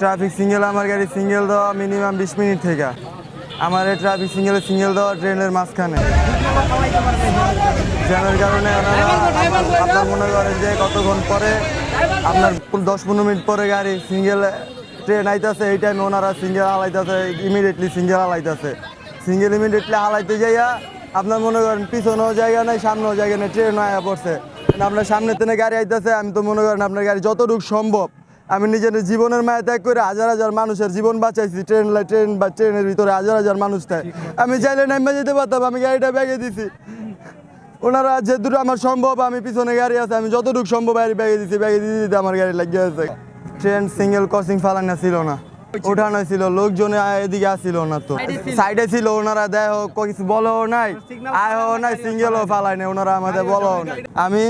Traffic single আমার গাড়ি single দেওয়া মিনিমাম 20 মিনিট থেকে আমার এই ট্রাফিক সিঙ্গেল দেওয়া ট্রেনের মাঝখানে জ্যামের কারণে আপনার মনে করেন যে কতক্ষণ পরে আপনার 10-15 মিনিট পরে গাড়ি সিঙ্গেল ট্রেন আইতেছে এই টাইমে ওনারা সিঙ্গেল হালাইতেছে ইমিডিয়েটলি সিঙ্গেল ইমিডিয়েটলি হালাইতে যাইয়া আপনার মনে করেন পিছনেও জায়গা নাই সামনেও জায়গা নেই ট্রেন আয়া পড়ছে আপনার সামনে থেকে গাড়ি আইতেছে আমি তো মনে করেন আপনার গাড়ি যতটুকু সম্ভব আমি নিজের জীবনের মায়া ত্যাগ করে হাজার হাজার মানুষের জীবন বাঁচাইছি ট্রেনের ভিতরে হাজার হাজার মানুষ থাকে আমি চাইলে নামে যেতে পারতাম আমি গাড়িটা ব্যাগে দিছি ওনারা যেটুকু আমার সম্ভব আমি পিছনে গাড়ি আছে আমি যতটুকু সম্ভব গাড়ি ব্যাগে দিতে আমার গাড়ি লাগিয়ে আছে ট্রেন সিঙ্গেল ক্রসিং ফালানো ছিল না ওঠানো ছিল লোকজন এদিকে আসছিল না তো সাইডে ছিল ওনারা দেয় কিছু বলেও নাই আয়ও নাই সিঙ্গেলও ফালাই নাই ওনারা আমাদের বলেও নাই আমি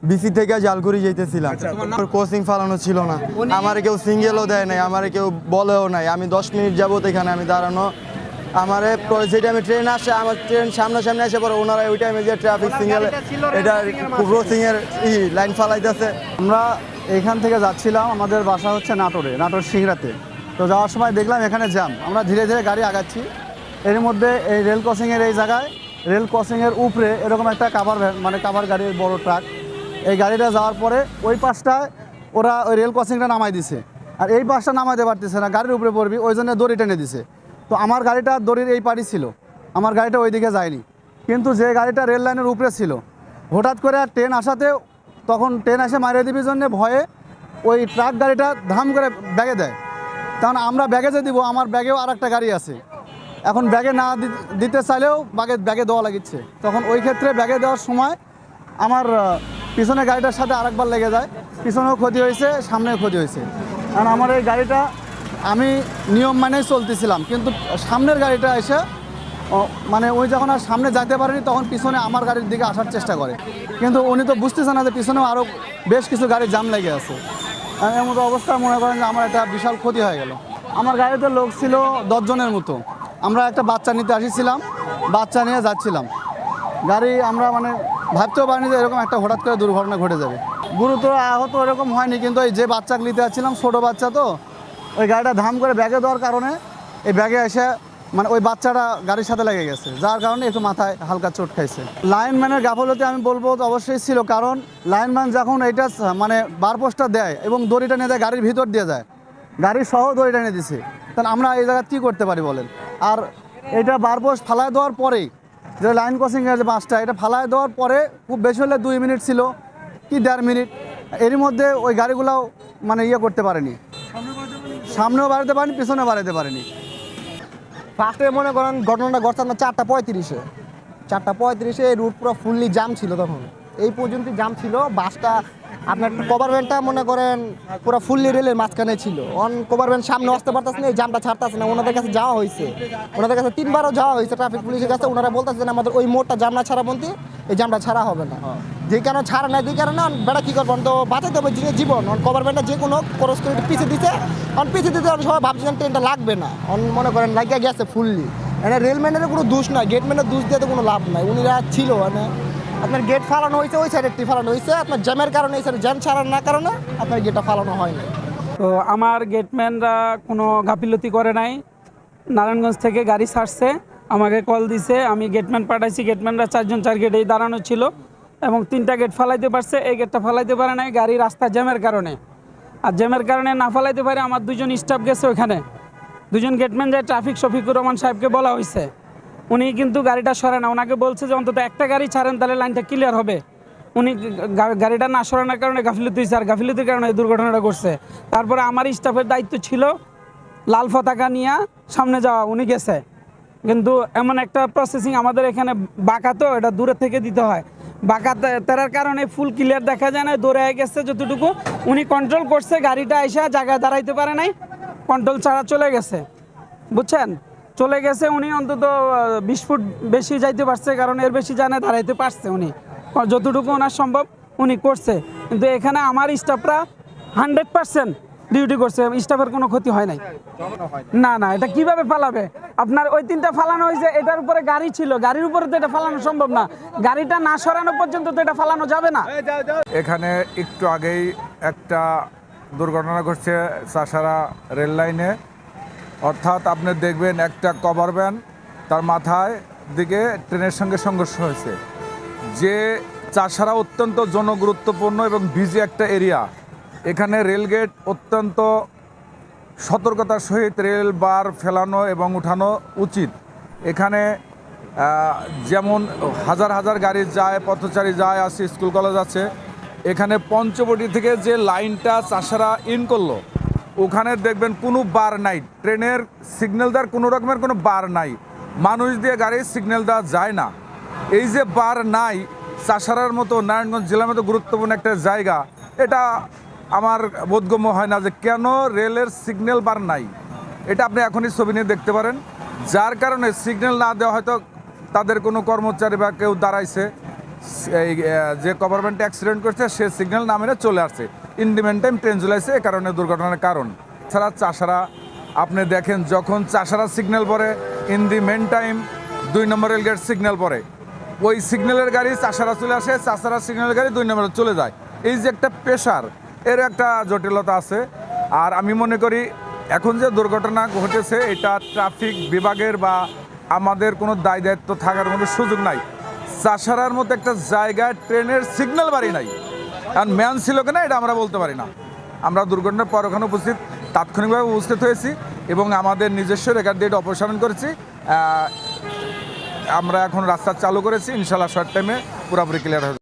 বিসি থেকে জালকুড়ি যেতেছিলাম কোচিং ফালানো ছিল না আমার কেউ সিঙ্গেলও দেয় নাই আমার কেউ বলেও নাই আমি 10 মিনিট যাবত এখানে আমি দাঁড়ানো আমার যে টাইমে ট্রেন আসে আমার ট্রেন সামনাসামনি আসে পরে ওনারা ওই টাইমে যে ট্রাফিক সিঙ্গেল এটা ক্রসিং এর লাইন ফালাইতেছে আমরা এখান থেকে যাচ্ছিলাম আমাদের বাসা হচ্ছে নাটোর সিংড়াতে তো যাওয়ার সময় দেখলাম এখানে জ্যাম আমরা ধীরে ধীরে গাড়ি আগাচ্ছি এর মধ্যে এই রেল ক্রসিংয়ের এই জায়গায় রেল ক্রসিংয়ের উপরে এরকম একটা কাভার গাড়ির বড় ট্রাক এই গাড়িটা যাওয়ার পরে ওই পাশটায় ওরা ওই রেল ক্রসিংটা নামাই দিছে আর এই পাশটা নামাইতে পারতেছে না গাড়ির উপরে পড়বি ওই জন্য দড়ি টেনে দিছে তো আমার গাড়িটা দড়ির এই পাড়ি ছিল আমার গাড়িটা ওই দিকে যায়নি কিন্তু যে গাড়িটা রেল লাইনের উপরে ছিল হঠাৎ করে ট্রেন আসাতে তখন ট্রেন এসে মারিয়ে দিবির জন্য ভয়ে ওই ট্রাক গাড়িটা ধাম করে ব্যাগে দেয় কারণ আমরা ব্যাগে যে দিব আমার ব্যাগেও আর একটা গাড়ি আছে এখন ব্যাগে না দিতে চাইলেও ব্যাগে দেওয়া লাগিচ্ছে তখন ওই ক্ষেত্রে ব্যাগে দেওয়ার সময় আমার পিছনে গাড়িটার সাথে আরেকবার লেগে যায় পিছনেও ক্ষতি হয়েছে সামনেও ক্ষতি হয়েছে কারণ আমার এই গাড়িটা আমি নিয়ম মানেই চলতেছিলাম কিন্তু সামনের গাড়িটা এসে মানে ওই যখন আর সামনে যেতে পারেনি তখন পিছনে আমার গাড়ির দিকে আসার চেষ্টা করে কিন্তু উনি তো বুঝতেছে না যে পিছনেও আরও বেশ কিছু গাড়ি জাম লেগে আছে এমন অবস্থা মনে করেন যে আমার একটা বিশাল ক্ষতি হয়ে গেল আমার গাড়িতে লোক ছিল 10 জনের মতো আমরা একটা বাচ্চা নিতে আসছিলাম বাচ্চা নিয়ে যাচ্ছিলাম গাড়ি আমরা মানে ভাবতেও পারিনি যে এরকম একটা হঠাৎ করে দুর্ঘটনা ঘটে যাবে গুরুতর আহত এরকম হয়নি কিন্তু এই যে বাচ্চা নিতে যাচ্ছিলাম ছোটো বাচ্চা তো ওই গাড়িটা ধাম করে ব্যাগে দেওয়ার কারণে এই ব্যাগে এসে মানে ওই বাচ্চাটা গাড়ির সাথে লেগে গেছে যার কারণে একটু মাথায় হালকা চোট খাইছে লাইনম্যানের গাফলতি আমি বলবো অবশ্যই ছিল কারণ লাইনম্যান যখন এইটা মানে বারপোস্টটা দেয় এবং দড়িটা নিয়ে দেয় গাড়ির ভিতর দিয়ে যায় গাড়ির সহ দড়িটা নিয়ে দিছে তাহলে আমরা এই জায়গায় কী করতে পারি বলেন আর এটা বারপোস্ট ফালায় দেওয়ার পরেই যে লাইন ক্রসিংয়ের যে বাসটা এটা ফালায় দেওয়ার পরে খুব বেশি হলে 2 মিনিট ছিল কি 1.5 মিনিট এর মধ্যে ওই গাড়িগুলোও মানে করতে পারেনি সামনেও বাড়াতে পারেনি পিছনেও বাড়াতে পারেনি ফার্স্টে মনে করেন ঘটনাটা ঘটছে আপনার 4:35 এই রুট পুরো ফুললি জাম ছিল তখন এই পর্যন্ত জাম ছিল বাসটা আপনার কভার ভ্যানটা মনে করেন পুরো ফুললি রেলের মাঝখানে ছিল কভার ভ্যান সামনে আসতে পারতেছে না এই জামটা ছাড়তেছে না ওনাদের কাছে যাওয়া হয়েছে ওনাদের কাছে 3বারও যাওয়া হয়েছে ট্রাফিক পুলিশের কাছে ওনারা বলতেছে না আমাদের ওই মোড়টা জাম না ছাড়া বলতে এই জামটা ছাড়া হবে না যে কারণে ছাড়া নাই যে কারণে বেড়া কী করবেন তো বাঁচাতে হবে জীবন কভার ভ্যানটা যে কোনো খরচ করে পিছিয়ে দিতে পিছিয়ে দিতে সবাই ভাবছিলেন ট্রেনটা লাগবে না মনে করেন লাগিয়ে গেছে ফুললি মানে রেলম্যানের কোনো দোষ নাই গেটম্যানের দোষ দিয়ে তো কোনো লাভ নাই উনিরা ছিল মানে আপনার গেট ফালানো হয়েছে ওই সাইডে ফালানো হয়েছে আপনার জ্যামের কারণে এই সাইডে জ্যাম ছাড়ার না কারণে আপনার গেটটা ফালানো হয়নি তো আমার গেটম্যানরা কোনো গাফিলতি করে নাই নারায়ণগঞ্জ থেকে গাড়ি ছাড়ছে আমাকে কল দিছে আমি গেটম্যান পাঠাইছি গেটম্যানরা 4 জন 4 গেটেই দাঁড়ানো ছিল এবং 3টা গেট ফালাইতে পারছে এই গেটটা ফালাইতে পারে নাই গাড়ি রাস্তা জ্যামের কারণে আর জ্যামের কারণে না ফালাইতে পারে আমার 2 জন স্টাফ গেছে ওখানে 2 জন গেটম্যান যায় ট্রাফিক শফিকুর রহমান সাহেবকে বলা হয়েছে উনি কিন্তু গাড়িটা সরে না ওনাকে বলছে যে অন্তত একটা গাড়ি ছাড়েন তাহলে লাইনটা ক্লিয়ার হবে উনি গাড়িটা না সরানোর কারণে গাফিলতি হয়েছে আর গাফিলতির কারণে এই দুর্ঘটনাটা ঘটছে তারপরে আমার স্টাফের দায়িত্ব ছিল লাল পতাকা নিয়ে সামনে যাওয়া উনি গেছে কিন্তু এমন একটা প্রসেসিং আমাদের এখানে বাঁকা তো এটা দূরে থেকে দিতে হয় বাঁকা তার কারণে ফুল ক্লিয়ার দেখা যায় না দৌড়ে গেছে যতটুকু উনি কন্ট্রোল করছে গাড়িটা এসে জায়গায় দাঁড়াইতে পারে নাই কন্ট্রোল ছাড়া চলে গেছে বুঝছেন চলে গেছে উনি অন্তত 20 ফুট বেশি যাইতে পারছে কারণ এর বেশি জানে দাঁড়াইতে পারছে উনি যতটুকু ওনার সম্ভব উনি করছে কিন্তু এখানে আমার স্টাফরা 100% ডিউটি করছে স্টাফের কোনো ক্ষতি হয় নাই না না এটা কিভাবে ফালাবে আপনার ওই 3টা ফালানো হয়েছে এটার উপরে গাড়ি ছিল গাড়ির উপরে তো এটা ফালানো সম্ভব না গাড়িটা না সরানো পর্যন্ত তো এটা ফালানো যাবে না এখানে একটু আগেই একটা দুর্ঘটনা ঘটছে চাষারা রেল লাইনে। অর্থাৎ আপনি দেখবেন একটা কভার ভ্যান তার মাথায় দিকে ট্রেনের সঙ্গে সংঘর্ষ হয়েছে। যে চাষারা অত্যন্ত জনগুরুত্বপূর্ণ এবং বিজি একটা এরিয়া, এখানে রেলগেট অত্যন্ত সতর্কতার সহিত রেল বার ফেলানো এবং উঠানো উচিত। এখানে যেমন হাজার হাজার গাড়ি যায়, পথচারী যায়, আসে, স্কুল কলেজ আছে। এখানে পঞ্চবটি থেকে যে লাইনটা চাষারা ইন করলো, ওখানে দেখবেন কোনো বার নাই, ট্রেনের সিগন্যাল দেওয়ার কোনো রকমের কোনো বার নাই, মানুষ দিয়ে গাড়ির সিগন্যাল দেওয়া যায় না। এই যে বার নাই, চাষারার মতো নারায়ণগঞ্জ জেলার মতো গুরুত্বপূর্ণ একটা জায়গা, এটা আমার বোধগম্য হয় না যে কেন রেলের সিগন্যাল বার নাই। এটা আপনি এখনই ছবি নিয়ে দেখতে পারেন। যার কারণে সিগন্যাল না দেওয়া হয়তো তাদের কোনো কর্মচারী বা কেউ দাঁড়াইছে, এই যে গভর্নমেন্ট অ্যাক্সিডেন্ট করছে সে সিগন্যাল না মেনে চলে আসছে, in the meantime train চলে আসছে, এই কারণে দুর্ঘটনার কারণ। ছাড়া চাষারা আপনি দেখেন, যখন চাষারা সিগন্যাল পরে, in the meantime 2 number rail gate signal পরে, ওই সিগন্যালের গাড়ি চাষারা চলে আসে, চাষারা সিগন্যালের গাড়ি 2 নম্বরে চলে যায়। এই যে একটা প্রেশার, এর একটা জটিলতা আছে। আর আমি মনে করি এখন যে দুর্ঘটনা ঘটেছে এটা ট্রাফিক বিভাগের বা আমাদের কোনো দায় দায়িত্ব থাকার কোনো সুযোগ নাই। চাষারার মতো একটা জায়গায় ট্রেনের সিগন্যাল বাড়ি নাই, কারণ ম্যান ছিল কিনা এটা আমরা বলতে পারি না। আমরা দুর্ঘটনার পর ওখানে তাৎক্ষণিকভাবে উপস্থিত হয়েছি এবং আমাদের নিজস্ব রেকর্ড দিয়ে এটা অপসারণ করেছি। আমরা এখন রাস্তা চালু করেছি, ইনশাল্লাহ শর্ট টাইমে পুরোপুরি ক্লিয়ার হবে।